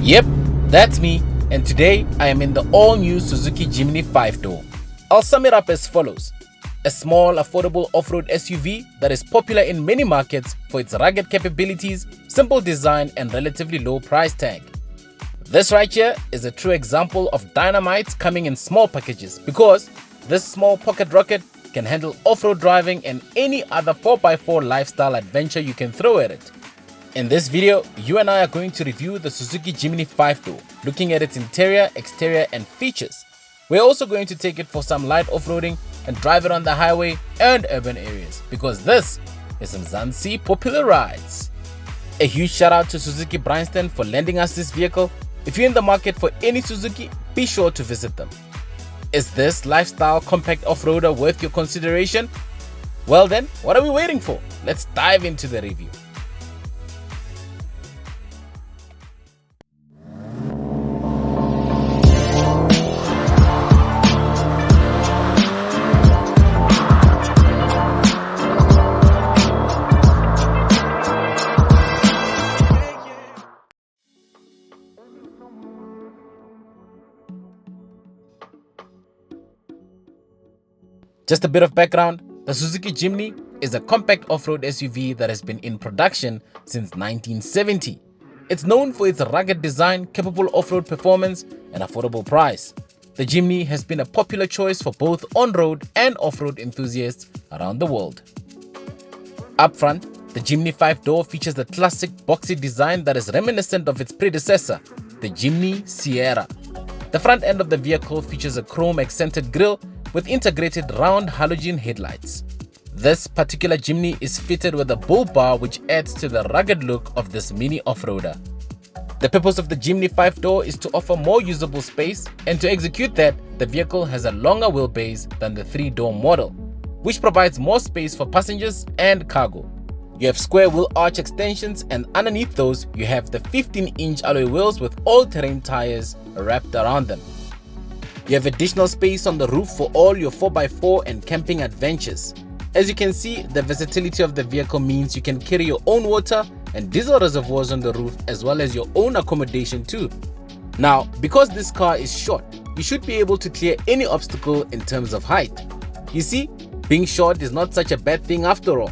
Yep, that's me, and today I am in the all-new Suzuki Jimny 5-door. I'll sum it up as follows. A small, affordable off-road SUV that is popular in many markets for its rugged capabilities, simple design and relatively low price tag. This right here is a true example of dynamite coming in small packages, because this small pocket rocket can handle off-road driving and any other 4x4 lifestyle adventure you can throw at it. In this video, you and I are going to review the Suzuki Jimny 5-door, looking at its interior, exterior and features. We're also going to take it for some light off-roading and drive it on the highway and urban areas, because this is some Mzansi popular rides. A huge shout out to Suzuki Bryanston for lending us this vehicle. If you're in the market for any Suzuki, be sure to visit them. Is this lifestyle compact off-roader worth your consideration? Well then, what are we waiting for? Let's dive into the review. Just a bit of background, the Suzuki Jimny is a compact off-road SUV that has been in production since 1970. It's known for its rugged design, capable off-road performance and affordable price. The Jimny has been a popular choice for both on-road and off-road enthusiasts around the world. Up front, the Jimny 5-door features the classic boxy design that is reminiscent of its predecessor, the Jimny Sierra. The front end of the vehicle features a chrome accented grille with integrated round halogen headlights. This particular Jimny is fitted with a bull bar, which adds to the rugged look of this mini off-roader. The purpose of the Jimny 5-door is to offer more usable space, and to execute that, the vehicle has a longer wheelbase than the 3-door model, which provides more space for passengers and cargo. You have square wheel arch extensions, and underneath those you have the 15-inch alloy wheels with all-terrain tires wrapped around them. You have additional space on the roof for all your 4x4 and camping adventures. As you can see, the versatility of the vehicle means you can carry your own water and diesel reservoirs on the roof, as well as your own accommodation too. Now, because this car is short, you should be able to clear any obstacle in terms of height. You see, being short is not such a bad thing after all.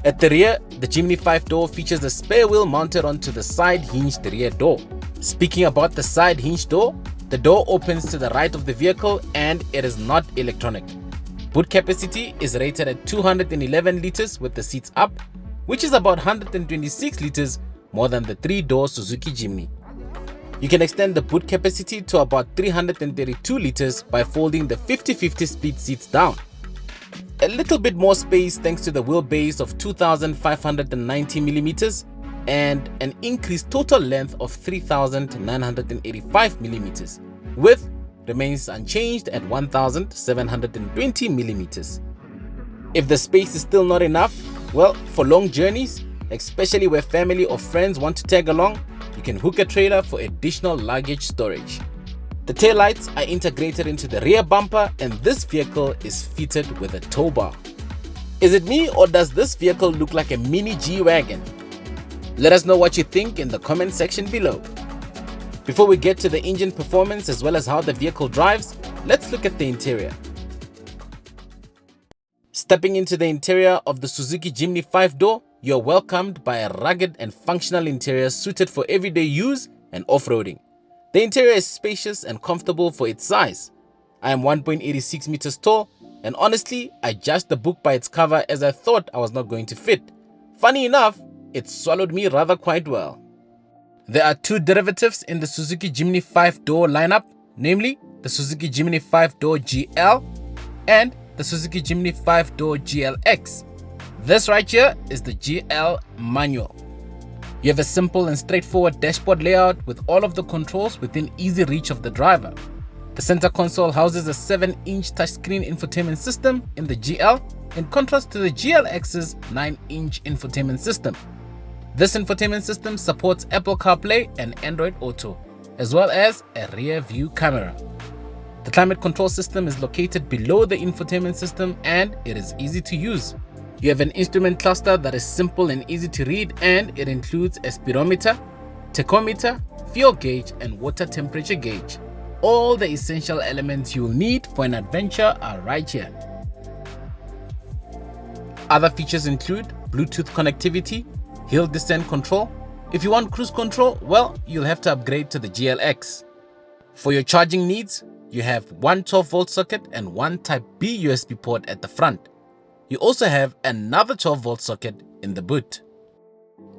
At the rear, the Jimny 5-door features a spare wheel mounted onto the side hinged rear door. Speaking about the side hinged door, the door opens to the right of the vehicle and it is not electronic. Boot capacity is rated at 211 liters with the seats up, which is about 126 liters more than the 3-door Suzuki Jimny. You can extend the boot capacity to about 332 liters by folding the 50/50 split seats down. A little bit more space thanks to the wheelbase of 2,590 millimeters and an increased total length of 3,985 millimeters. Width remains unchanged at 1,720 millimeters. If the space is still not enough, well, for long journeys, especially where family or friends want to tag along, you can hook a trailer for additional luggage storage. The taillights are integrated into the rear bumper, and this vehicle is fitted with a tow bar. Is it me, or does this vehicle look like a mini G-Wagon? Let us know what you think in the comment section below. Before we get to the engine performance as well as how the vehicle drives, let's look at the interior. Stepping into the interior of the Suzuki Jimny 5-door, you're welcomed by a rugged and functional interior suited for everyday use and off-roading. The interior is spacious and comfortable for its size. I am 1.86 meters tall, and honestly, I judged the book by its cover, as I thought I was not going to fit. Funny enough, it swallowed me rather quite well. There are two derivatives in the Suzuki Jimny 5-door lineup, namely the Suzuki Jimny 5-door GL and the Suzuki Jimny 5-door GLX. This right here is the GL manual. You have a simple and straightforward dashboard layout with all of the controls within easy reach of the driver. The center console houses a 7-inch touchscreen infotainment system in the GL, in contrast to the GLX's 9-inch infotainment system. This infotainment system supports Apple CarPlay and Android Auto, as well as a rear view camera. The climate control system is located below the infotainment system and it is easy to use. You have an instrument cluster that is simple and easy to read, and it includes a speedometer, tachometer, fuel gauge, and water temperature gauge. All the essential elements you'll need for an adventure are right here. Other features include Bluetooth connectivity, hill descent control. If you want cruise control, well, you'll have to upgrade to the GLX. For your charging needs, you have one 12-volt socket and one Type B USB port at the front. You also have another 12-volt socket in the boot.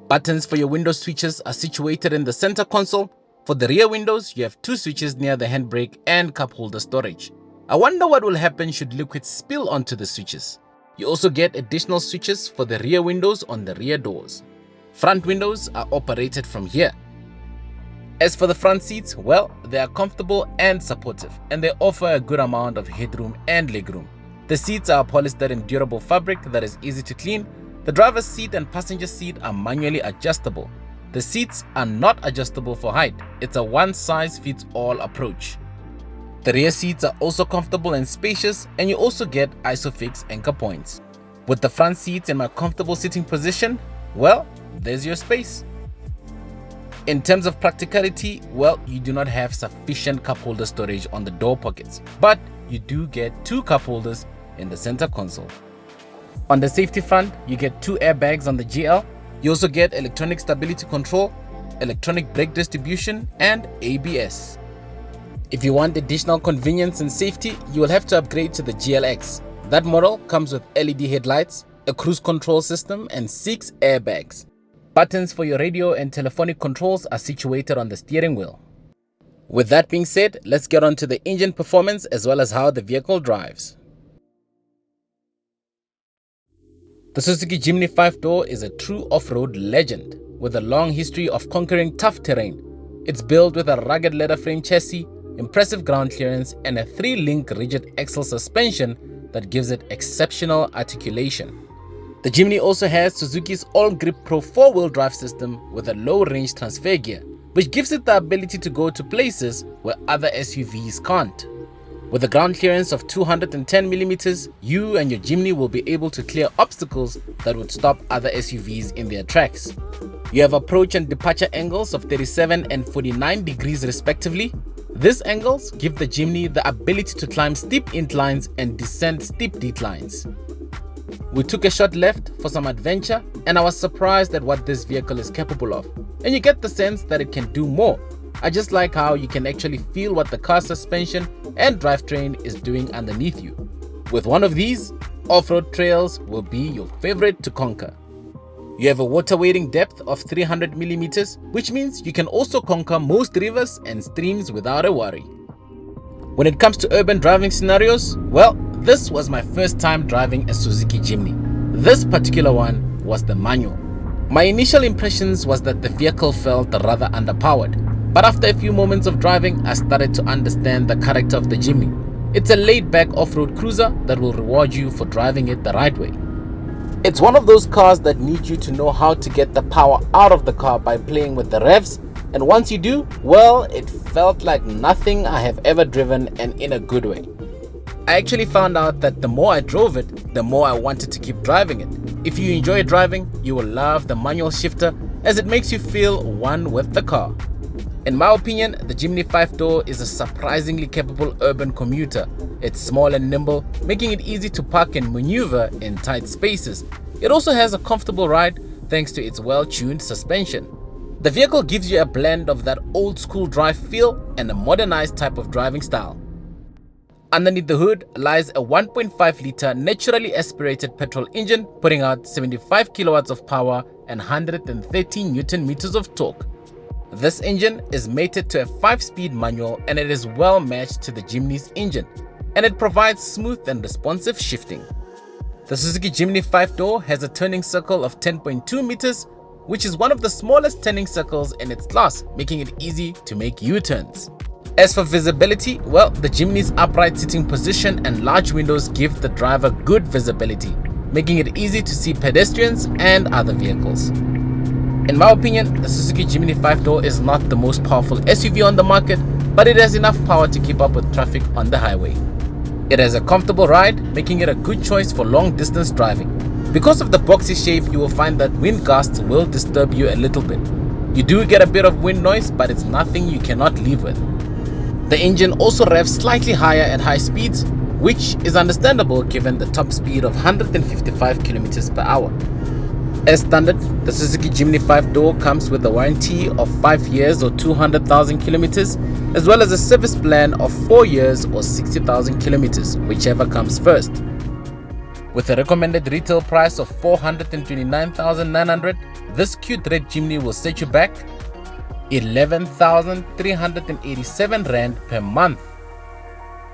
Buttons for your window switches are situated in the center console. For the rear windows, you have two switches near the handbrake and cup holder storage. I wonder what will happen should liquid spill onto the switches. You also get additional switches for the rear windows on the rear doors. Front windows are operated from here. As for the front seats, well, they are comfortable and supportive, and they offer a good amount of headroom and legroom. The seats are polyester durable fabric that is easy to clean. The driver's seat and passenger seat are manually adjustable. The seats are not adjustable for height. It's a one-size-fits-all approach. The rear seats are also comfortable and spacious, and you also get ISOFIX anchor points. With the front seats in my comfortable sitting position, well, there's your space. In terms of practicality, well, you do not have sufficient cup holder storage on the door pockets, but you do get two cup holders in the center console. On the safety front, you get two airbags on the GL. You also get electronic stability control, electronic brake distribution, and ABS. If you want additional convenience and safety, you will have to upgrade to the GLX. That model comes with LED headlights, a cruise control system, and 6 airbags. Buttons for your radio and telephonic controls are situated on the steering wheel. With that being said, let's get on to the engine performance as well as how the vehicle drives. The Suzuki Jimny 5-door is a true off-road legend with a long history of conquering tough terrain. It's built with a rugged leather frame chassis, impressive ground clearance, and a 3-link rigid axle suspension that gives it exceptional articulation. The Jimny also has Suzuki's All Grip Pro 4-wheel drive system with a low-range transfer gear, which gives it the ability to go to places where other SUVs can't. With a ground clearance of 210mm, you and your Jimny will be able to clear obstacles that would stop other SUVs in their tracks. You have approach and departure angles of 37 and 49 degrees respectively. These angles give the Jimny the ability to climb steep inclines and descend steep declines. We took a short left for some adventure, and I was surprised at what this vehicle is capable of, and you get the sense that it can do more. I just like how you can actually feel what the car suspension and drivetrain is doing underneath you. With one of these, off-road trails will be your favorite to conquer. You have a water wading depth of 300mm, which means you can also conquer most rivers and streams without a worry. When it comes to urban driving scenarios, well, this was my first time driving a Suzuki Jimny. This particular one was the manual. My initial impressions was that the vehicle felt rather underpowered, but after a few moments of driving, I started to understand the character of the Jimny. It's a laid-back off-road cruiser that will reward you for driving it the right way. It's one of those cars that need you to know how to get the power out of the car by playing with the revs, and once you do, well, it felt like nothing I have ever driven, and in a good way. I actually found out that the more I drove it, the more I wanted to keep driving it. If you enjoy driving, you will love the manual shifter as it makes you feel one with the car. In my opinion, the Jimny 5-door is a surprisingly capable urban commuter. It's small and nimble, making it easy to park and maneuver in tight spaces. It also has a comfortable ride thanks to its well-tuned suspension. The vehicle gives you a blend of that old-school drive feel and a modernized type of driving style. Underneath the hood lies a 1.5-liter naturally aspirated petrol engine putting out 75 kilowatts of power and 113 Newton meters of torque. This engine is mated to a 5-speed manual, and it is well matched to the Jimny's engine, and it provides smooth and responsive shifting. The Suzuki Jimny 5-door has a turning circle of 10.2 meters, which is one of the smallest turning circles in its class, making it easy to make U-turns. As for visibility, well, the Jimny's upright sitting position and large windows give the driver good visibility, making it easy to see pedestrians and other vehicles. In my opinion, the Suzuki Jimny 5-door is not the most powerful SUV on the market, but it has enough power to keep up with traffic on the highway. It has a comfortable ride, making it a good choice for long distance driving. Because of the boxy shape, you will find that wind gusts will disturb you a little bit. You do get a bit of wind noise, but it's nothing you cannot live with. The engine also revs slightly higher at high speeds, which is understandable given the top speed of 155 km per hour. As standard, the Suzuki Jimny 5-door comes with a warranty of 5 years or 200,000 kilometers, as well as a service plan of 4 years or 60,000 kilometers, whichever comes first. With a recommended retail price of 429,900, this cute red Jimny will set you back 11,387 Rand per month,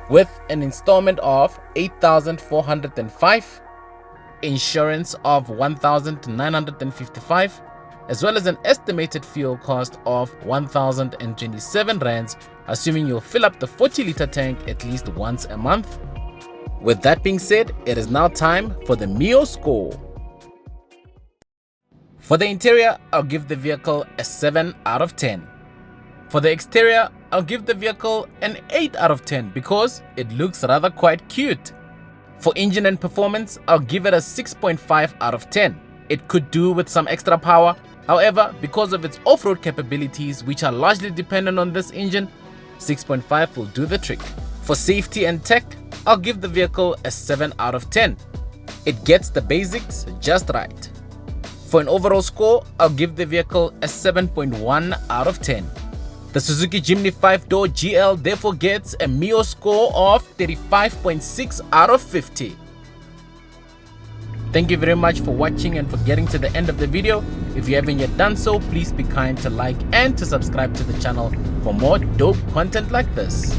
with an installment of 8,405, insurance of 1,955, as well as an estimated fuel cost of 1,027 rands, assuming you'll fill up the 40-liter tank at least once a month. With that being said, it is now time for the Mio score. For the interior, I'll give the vehicle a 7 out of 10. For the exterior, I'll give the vehicle an 8 out of 10 because it looks rather quite cute. For engine and performance, I'll give it a 6.5 out of 10. It could do with some extra power. However, because of its off-road capabilities, which are largely dependent on this engine, 6.5 will do the trick. For safety and tech, I'll give the vehicle a 7 out of 10. It gets the basics just right. For an overall score, I'll give the vehicle a 7.1 out of 10. The Suzuki Jimny 5-door GL therefore gets a Mio score of 35.6 out of 50. Thank you very much for watching and for getting to the end of the video. If you haven't yet done so, please be kind to like and to subscribe to the channel for more dope content like this.